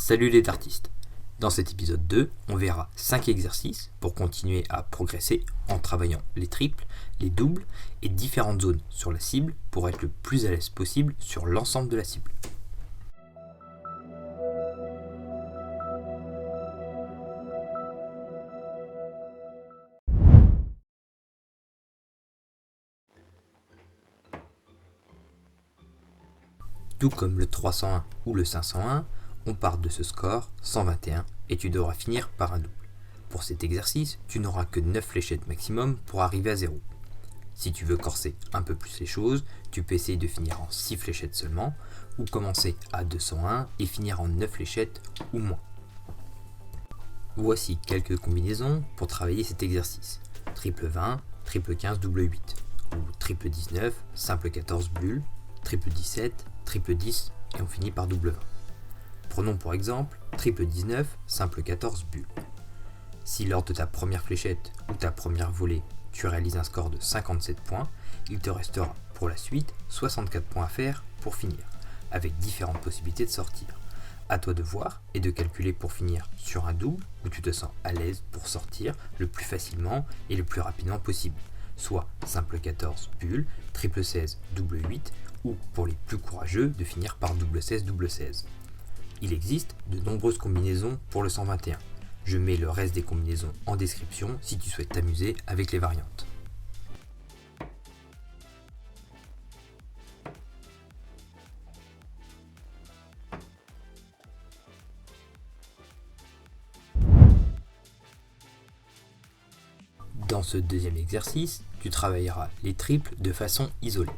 Salut les artistes. Dans cet épisode 2, on verra 5 exercices pour continuer à progresser en travaillant les triples, les doubles et différentes zones sur la cible pour être le plus à l'aise possible sur l'ensemble de la cible. Tout comme le 301 ou le 501, on part de ce score 121 et tu devras finir par un double. Pour cet exercice, tu n'auras que 9 fléchettes maximum pour arriver à 0. Si tu veux corser un peu plus les choses, tu peux essayer de finir en 6 fléchettes seulement, ou commencer à 201 et finir en 9 fléchettes ou moins. Voici quelques combinaisons pour travailler cet exercice. Triple 20, triple 15, double 8, ou triple 19, simple 14 bulle, triple 17, triple 10 et on finit par double 20. Prenons pour exemple triple 19, simple 14 bulle. Si lors de ta première fléchette ou ta première volée, tu réalises un score de 57 points, il te restera pour la suite 64 points à faire pour finir, avec différentes possibilités de sortir. À toi de voir et de calculer pour finir sur un double où tu te sens à l'aise pour sortir le plus facilement et le plus rapidement possible, soit simple 14 bulle, triple 16, double 8 ou pour les plus courageux de finir par double 16, double 16. Il existe de nombreuses combinaisons pour le 121. Je mets le reste des combinaisons en description si tu souhaites t'amuser avec les variantes. Dans ce deuxième exercice, tu travailleras les triples de façon isolée.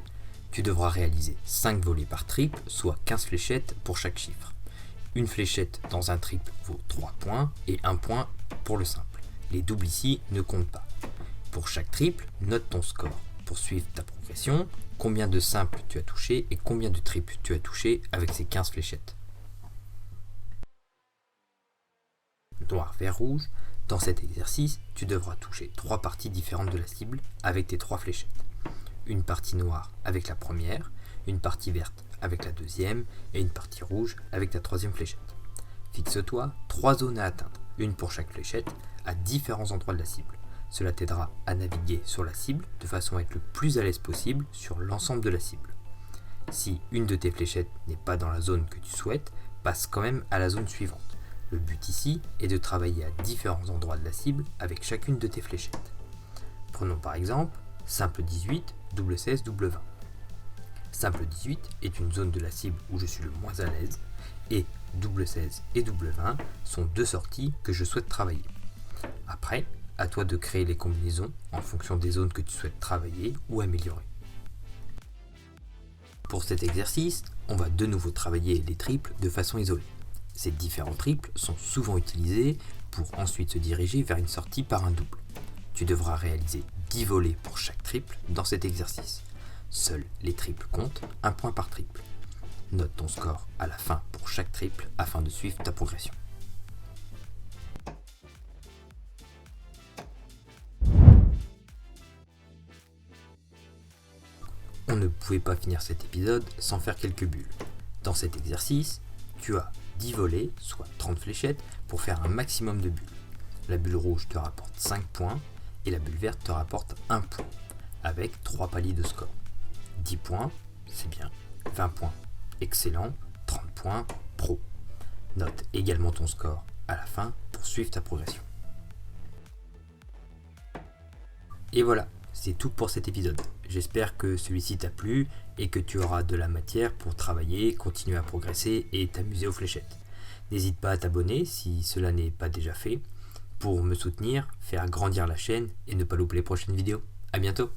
Tu devras réaliser 5 volées par triple, soit 15 fléchettes pour chaque chiffre. Une fléchette dans un triple vaut 3 points et 1 point pour le simple. Les doubles ici ne comptent pas. Pour chaque triple, note ton score. Pour suivre ta progression, combien de simples tu as touché et combien de triples tu as touché avec ces 15 fléchettes. Noir, vert, rouge. Dans cet exercice, tu devras toucher 3 parties différentes de la cible avec tes 3 fléchettes. Une partie noire avec la première, une partie verte avec la deuxième et une partie rouge avec ta troisième fléchette. Fixe-toi 3 zones à atteindre, une pour chaque fléchette, à différents endroits de la cible. Cela t'aidera à naviguer sur la cible de façon à être le plus à l'aise possible sur l'ensemble de la cible. Si une de tes fléchettes n'est pas dans la zone que tu souhaites, passe quand même à la zone suivante. Le but ici est de travailler à différents endroits de la cible avec chacune de tes fléchettes. Prenons par exemple simple 18, double 16, double 20. Simple 18 est une zone de la cible où je suis le moins à l'aise et double 16 et double 20 sont deux sorties que je souhaite travailler. Après, à toi de créer les combinaisons en fonction des zones que tu souhaites travailler ou améliorer. Pour cet exercice, on va de nouveau travailler les triples de façon isolée. Ces différents triples sont souvent utilisés pour ensuite se diriger vers une sortie par un double. Tu devras réaliser 10 volées pour chaque triple dans cet exercice. Seuls les triples comptent, 1 point par triple. Note ton score à la fin pour chaque triple afin de suivre ta progression. On ne pouvait pas finir cet épisode sans faire quelques bulles. Dans cet exercice, tu as 10 volées, soit 30 fléchettes, pour faire un maximum de bulles. La bulle rouge te rapporte 5 points et la bulle verte te rapporte 1 point, avec 3 paliers de score. 10 points, c'est bien. 20 points, excellent. 30 points, pro. Note également ton score à la fin pour suivre ta progression. Et voilà, c'est tout pour cet épisode. J'espère que celui-ci t'a plu et que tu auras de la matière pour travailler, continuer à progresser et t'amuser aux fléchettes. N'hésite pas à t'abonner si cela n'est pas déjà fait pour me soutenir, faire grandir la chaîne et ne pas louper les prochaines vidéos. À bientôt!